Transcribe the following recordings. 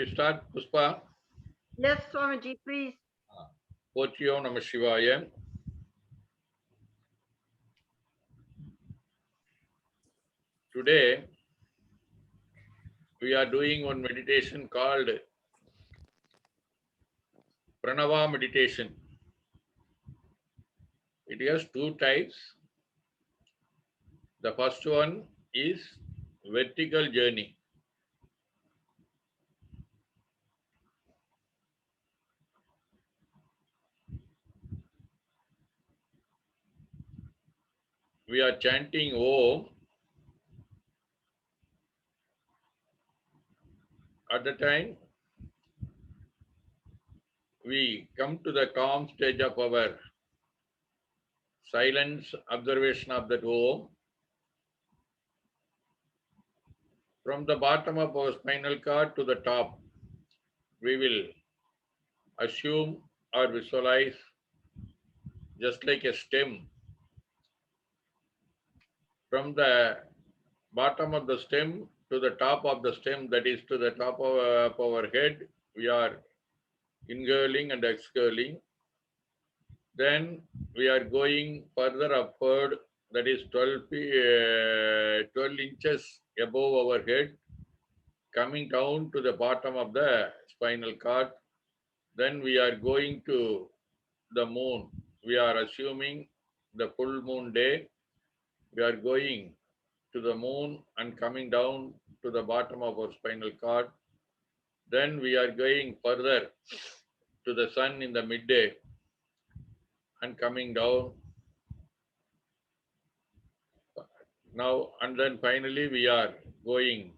We start, Puspa. Yes, Swamiji, please. Pochiyom Namah Shivaya. Today, we are doing one meditation called Pranava meditation. It has two types. The first one is vertical journey. We are chanting Om. At the time, we come to the calm stage of our silence observation of that Om. From the bottom of our spinal cord to the top, we will assume or visualize just like a stem. From the bottom of the stem to the top of the stem, that is to the top of our head, we are inhaling and exhaling. Then we are going further upward, that is 12 inches above our head, coming down to the bottom of the spinal cord. Then we are going to the moon. We are assuming the full moon day. We are going to the moon and coming down to the bottom of our spinal cord. Then we are going further to the sun in the midday and coming down. Now, and then finally we are going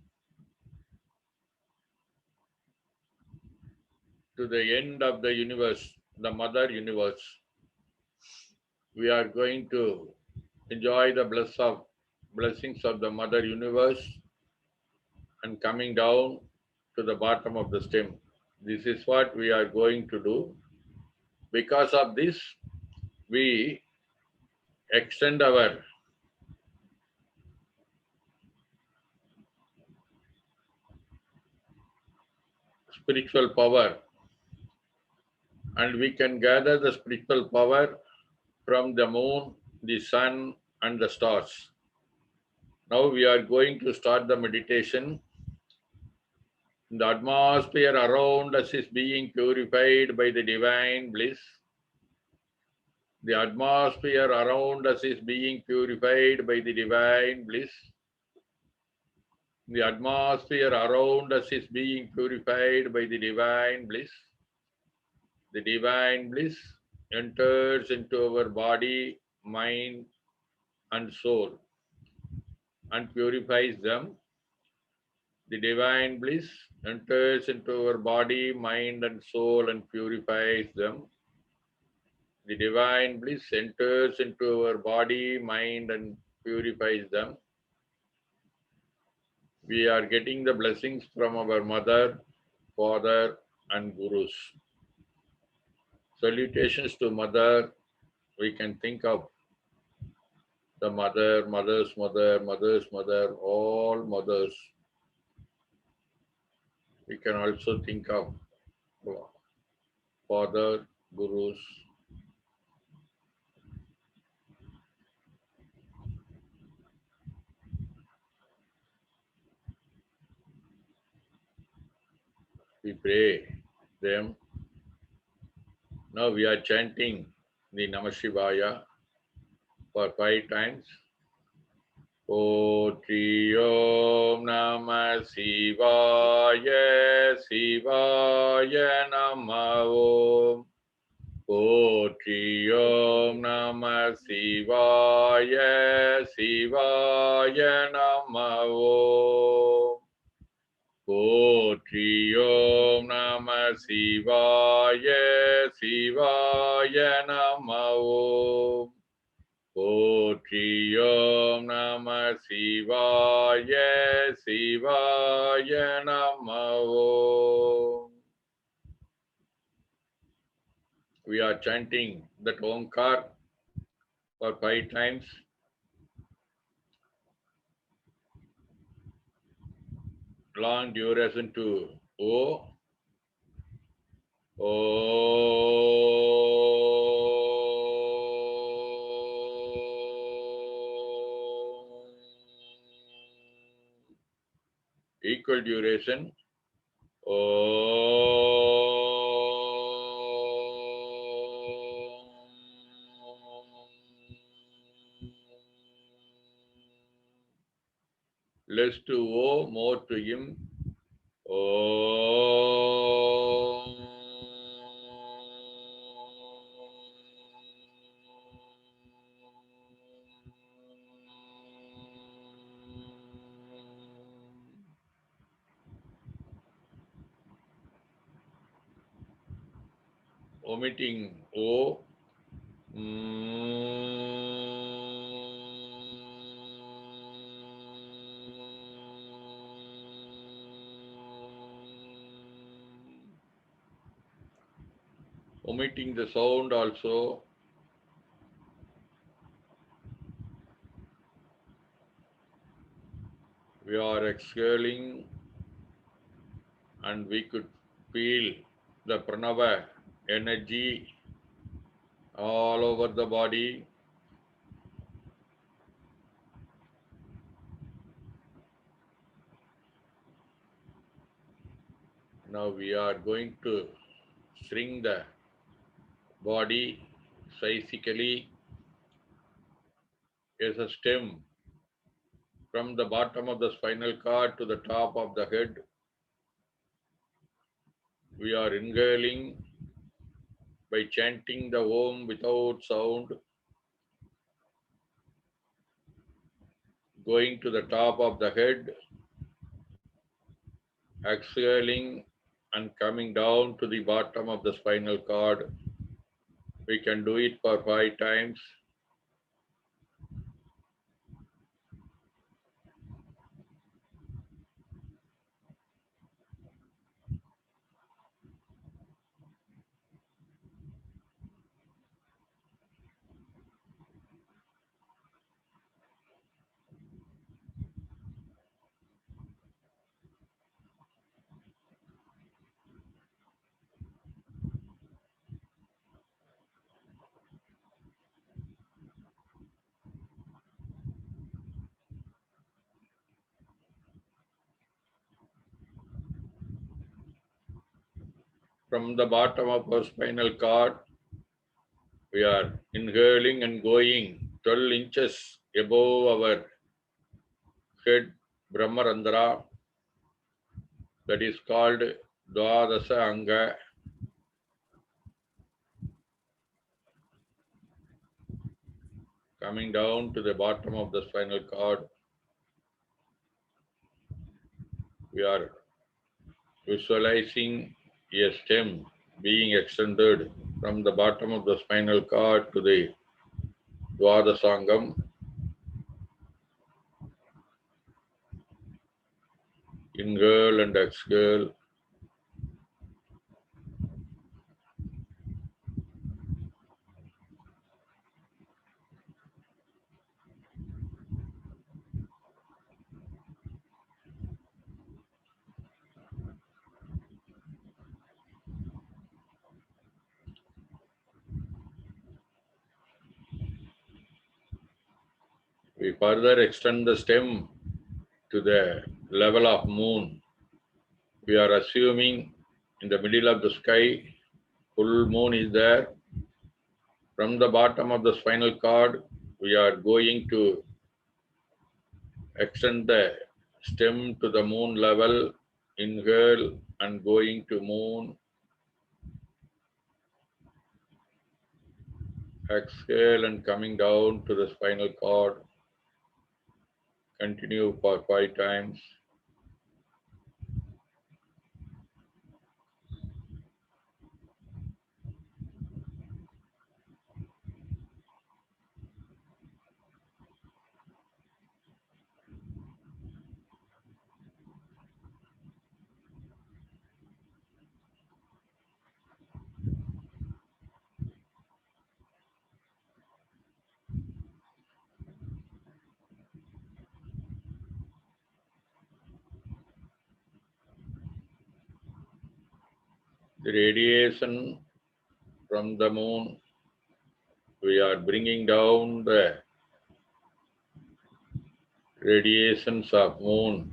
to the end of the universe, the mother universe. We are going to enjoy the blessings of the mother universe and coming down to the bottom of the stem. This is what we are going to do. Because of this, we extend our spiritual power, and we can gather the spiritual power from the moon, the sun, and the stars. Now we are going to start the meditation. The atmosphere around us is being purified by the divine bliss. The atmosphere around us is being purified by the divine bliss. The atmosphere around us is being purified by the divine bliss. The divine bliss enters into our body, mind, and soul and purifies them. The divine bliss enters into our body, mind, and soul and purifies them. The divine bliss enters into our body, mind, and purifies them. We are getting the blessings from our mother, father, and gurus. Salutations to mother. We can think of the mother, mother's mother, mother's mother, all mothers. We can also think of father, gurus. We pray them. Now we are chanting the Namah Shivaya for 5 times. Potri Om Namah Shivaya, Shivaya Namah Om. Potri Om Namah Shivaya, Shivaya Namah Om. Potri Om Namah Shivaya, Shivaya Namah Om. Potri Om Namah Shivaya, Shivaya Namah Om. We are chanting that Omkar for 5 times. Long duration to O. Equal duration. Less to O, more to him. Omitting O. Omitting the sound also. We are exhaling and we could feel the Pranava energy all over the body. Now we are going to shrink the body physically as a stem from the bottom of the spinal cord to the top of the head. We are inhaling by chanting the Om without sound, going to the top of the head, exhaling and coming down to the bottom of the spinal cord. We can do it for 5 times. From the bottom of our spinal cord, we are inhaling and going 12 inches above our head, Brahmarandhra, that is called Dwadasa Anga. Coming down to the bottom of the spinal cord, we are visualizing a stem being extended from the bottom of the spinal cord to the Dwadasangam. Inhale and exhale. We further extend the stem to the level of moon. We are assuming in the middle of the sky, full moon is there. From the bottom of the spinal cord, we are going to extend the stem to the moon level, inhale and going to moon, exhale and coming down to the spinal cord. Continue for 5 times. The radiation from the moon, we are bringing down the radiations of moon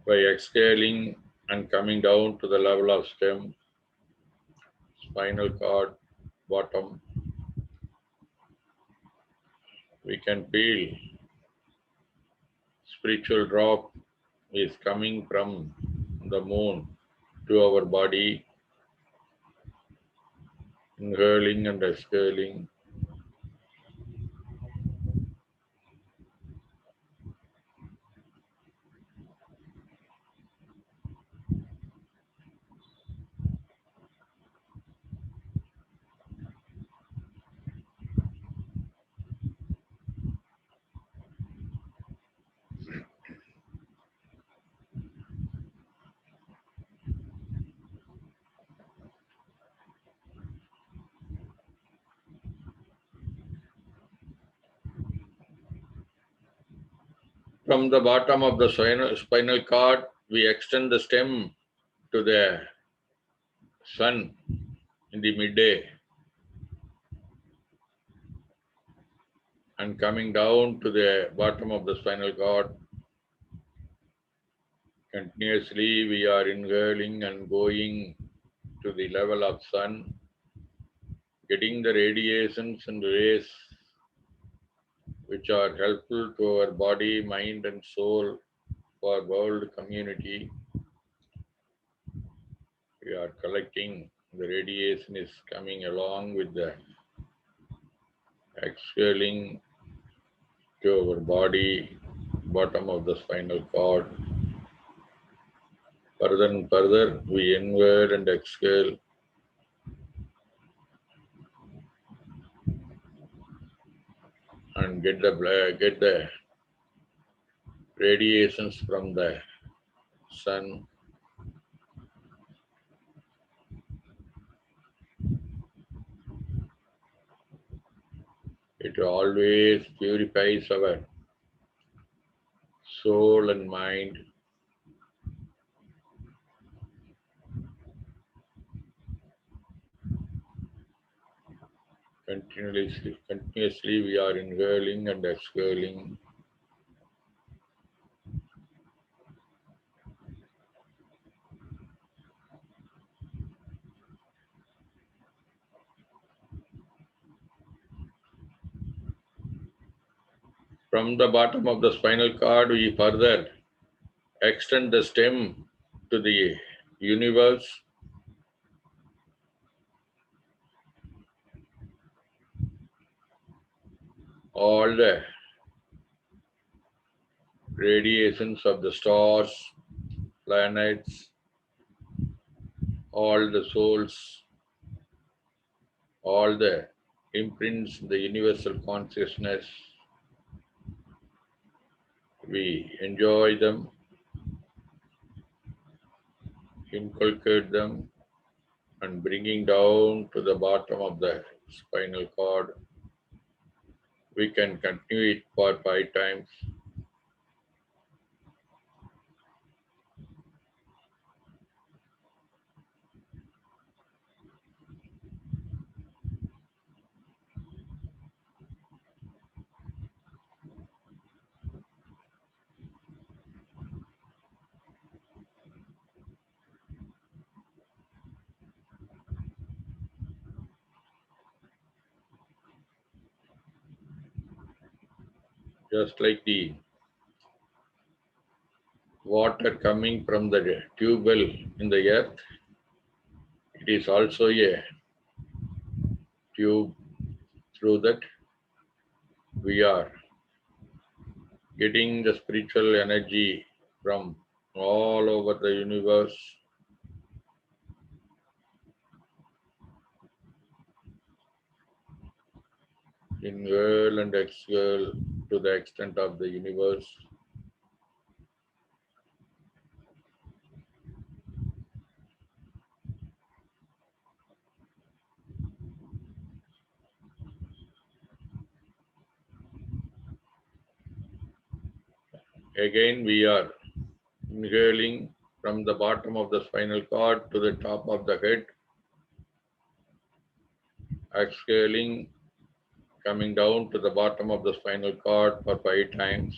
by exhaling and coming down to the level of stem, spinal cord, bottom. We can feel spiritual drop is coming from the moon to our body, inhaling and exhaling. From the bottom of the spinal cord, we extend the stem to the sun in the midday and coming down to the bottom of the spinal cord. Continuously, we are inhaling and going to the level of sun, getting the radiations and rays which are helpful to our body, mind, and soul for world community. We are collecting the radiation is coming along with the exhaling to our body, bottom of the spinal cord. Further and further, we inhale and exhale. And get the radiations from the sun. It always purifies our soul and mind. Continuously we are inhaling and exhaling. From the bottom of the spinal cord, we further extend the stem to the universe. All the radiations of the stars, planets, all the souls, all the imprints, the universal consciousness, we enjoy them, inculcate them, and bringing down to the bottom of the spinal cord. We can continue it for 5 times. Just like the water coming from the tube well in the earth, it is also a tube. Through that, we are getting the spiritual energy from all over the universe. Inhale and exhale to the extent of the universe. Again, we are inhaling from the bottom of the spinal cord to the top of the head, exhaling, coming down to the bottom of the spinal cord for 5 times.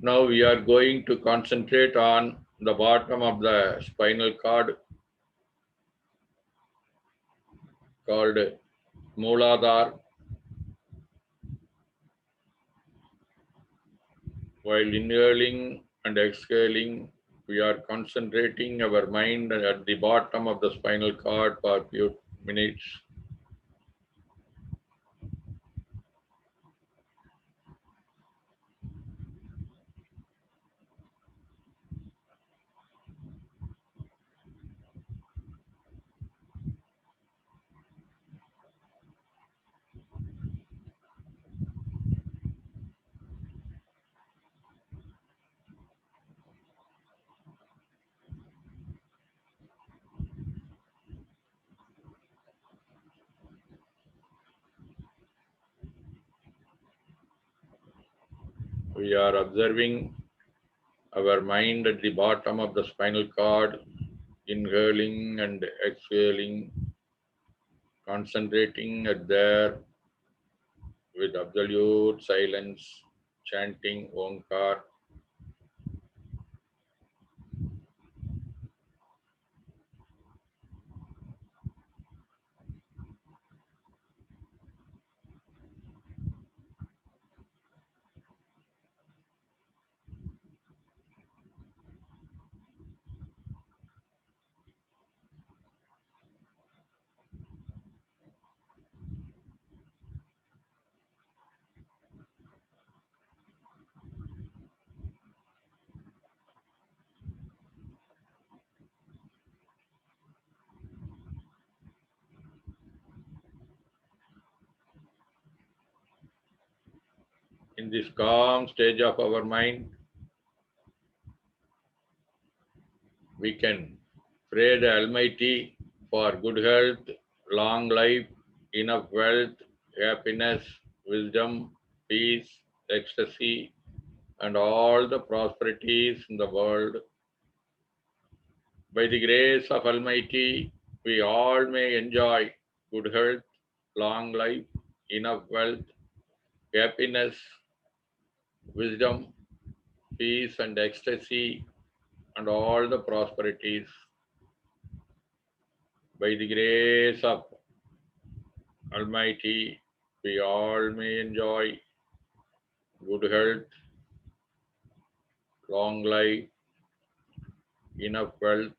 Now we are going to concentrate on the bottom of the spinal cord called Mooladhara. While inhaling and exhaling, we are concentrating our mind at the bottom of the spinal cord for a few minutes. We are observing our mind at the bottom of the spinal cord, inhaling and exhaling, concentrating at there with absolute silence, chanting Omkar. In this calm stage of our mind, we can pray the Almighty for good health, long life, enough wealth, happiness, wisdom, peace, ecstasy, and all the prosperities in the world. By the grace of Almighty, we all may enjoy good health, long life, enough wealth, happiness, wisdom, peace, and ecstasy, and all the prosperities. By the grace of Almighty, we all may enjoy good health, long life, enough wealth,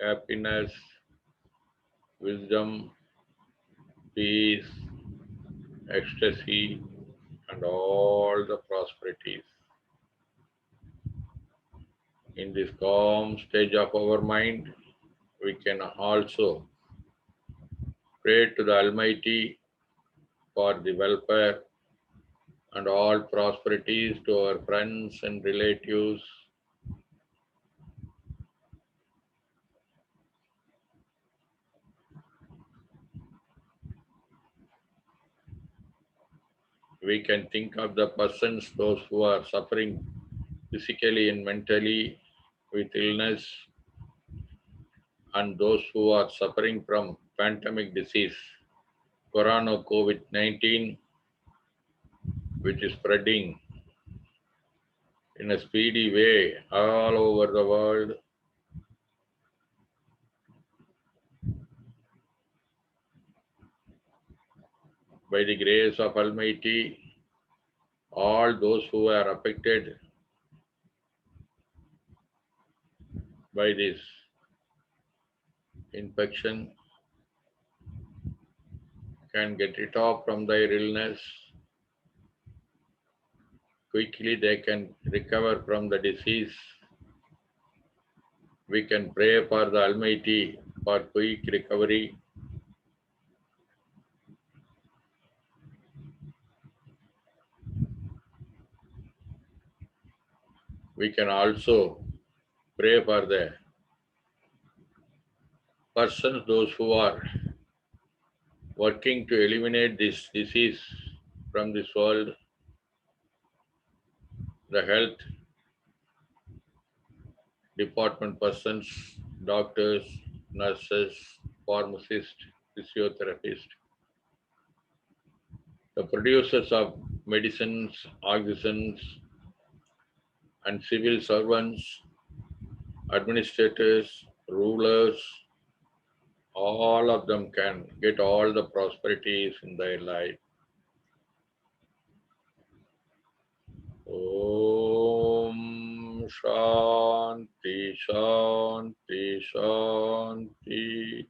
happiness, wisdom, peace, ecstasy, and all the prosperities. In this calm stage of our mind, we can also pray to the Almighty for the welfare and all prosperities to our friends and relatives. We can think of the persons, those who are suffering physically and mentally with illness, and those who are suffering from pandemic disease, Corona COVID-19, which is spreading in a speedy way all over the world. By the grace of Almighty, all those who are affected by this infection can get it off from their illness. Quickly they can recover from the disease We can pray for the Almighty for quick recovery. We can also pray for the persons, those who are working to eliminate this disease from this world, the health department persons, doctors, nurses, pharmacists, physiotherapists, the producers of medicines, oxygens, and civil servants, administrators, rulers, all of them can get all the prosperities in their life. Om Shanti Shanti Shanti.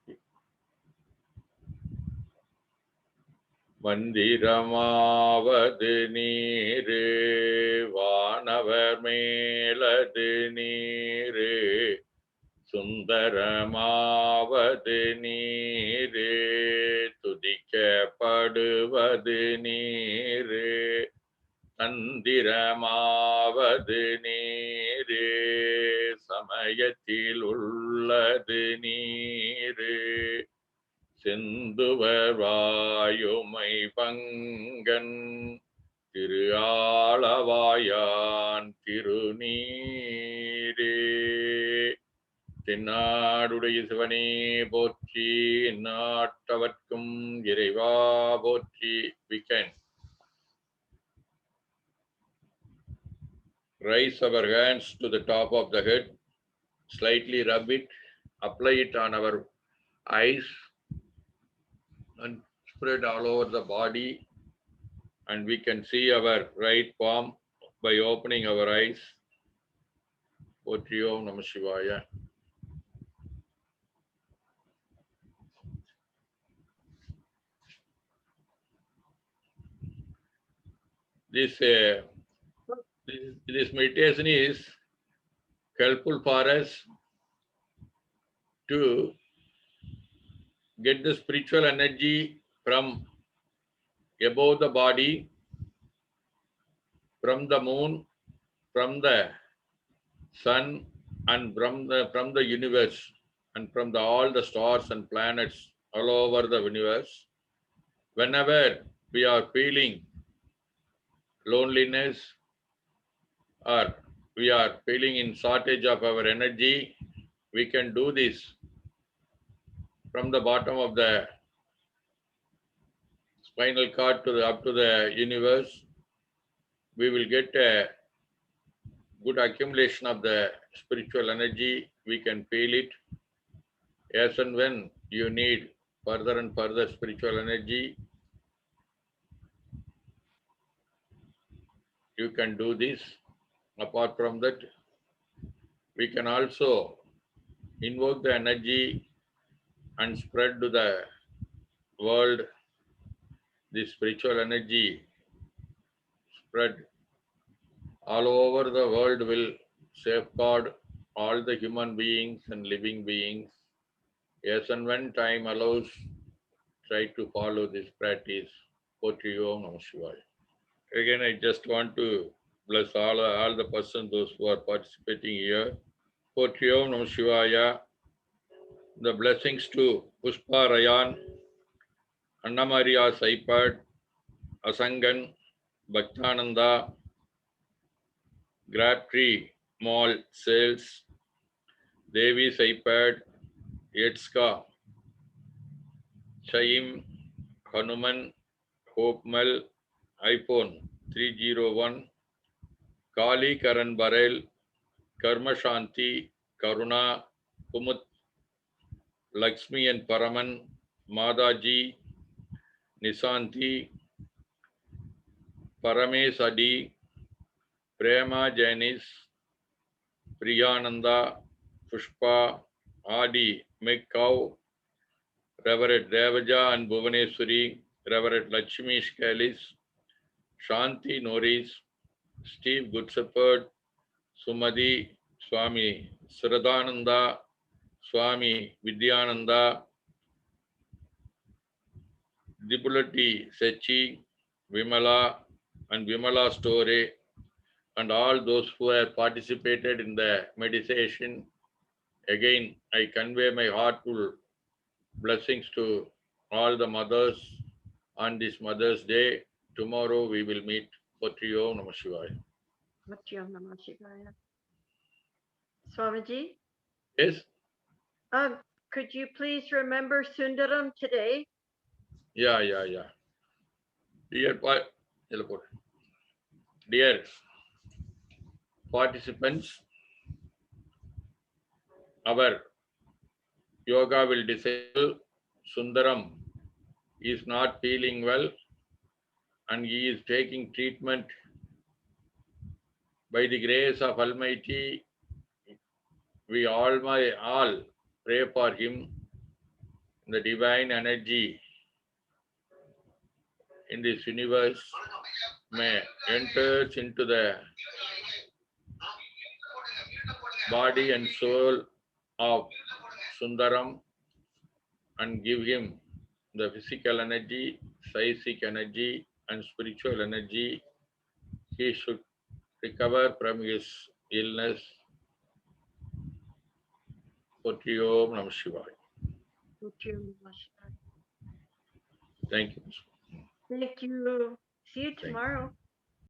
மந்திரமாவது நீரு வானவர் மேலது நீரு சுந்தரமாவது நீரு துதிக்கப்படுவது நீரு தந்திரமாவது நீரு சமயத்தில் உள்ளது நீரு செந்துவர் வாயுமை பங்கன் திரு ஆளவாயான் திருநீரே. தென்னாடுடைய சிவனே போற்றி, நாட்டவர்க்கும் இறைவா போற்றி. We can raise our hands to the top of the head, slightly rub it, apply it on our eyes, and spread all over the body, and we can see our right palm by opening our eyes. Potri Om Namah Shivaya. This meditation is helpful for us to get the spiritual energy from above the body, from the moon, from the sun, and from the universe, and from all the stars and planets all over the universe. Whenever we are feeling loneliness or we are feeling in shortage of our energy, we can do this from the bottom of the spinal cord to up to the universe. We will get a good accumulation of the spiritual energy. We can feel it. As and when you need further and further spiritual energy, you can do this. Apart from that, we can also invoke the energy and spread to the world. This spiritual energy spread all over the world will safeguard all the human beings and living beings. Yes, and when time allows, try to follow this practice. Potri Om Namah Shivaya. Again, I just want to bless all the persons, those who are participating here. Potri Om Namah Shivaya. The blessings to Pushpa Rayan, Anna Maria Saipad, Asangan, Bhaktananda, Graptree Mall Sales, Devi Saipad, Yetska, Chaim, Hanuman, Hopemal, iPhone 301, Kali Karan Barel, Karma Shanti, Karuna, Kumut, Lakshmi and Paraman, Madaji, Nisanti, Paramesh Adi, Prema Jainis, Priyananda, Pushpa, Adi, Mekkau, Reverend Devaja and Bhuvaneswari, Reverend Lakshmi Scalis, Shanti Norris, Steve Good Shepherd, Sumadi, Swami Sradananda, Swami Vidyananda, Dipulati Sechi, Vimala, and Vimala Store, and all those who have participated in the meditation. Again, I convey my heartful blessings to all the mothers on this Mother's Day. Tomorrow we will meet. Potri Om Namah Shivaya. Satyam Namah Shivaya. Swamiji, Yes? could you please remember Sundaram today? Yeah. Dear participants, our yoga will disciple Sundaram is not feeling well and he is taking treatment. By the grace of Almighty, we all pray for him. The divine energy in this universe may enters into the body and soul of Sundaram and give him the physical energy, psychic energy, and spiritual energy. He should recover from his illness. Potri Om Namah Shivaya. Satyam Namah Shivaya. Thank you. Thank you. See you Thank you. tomorrow.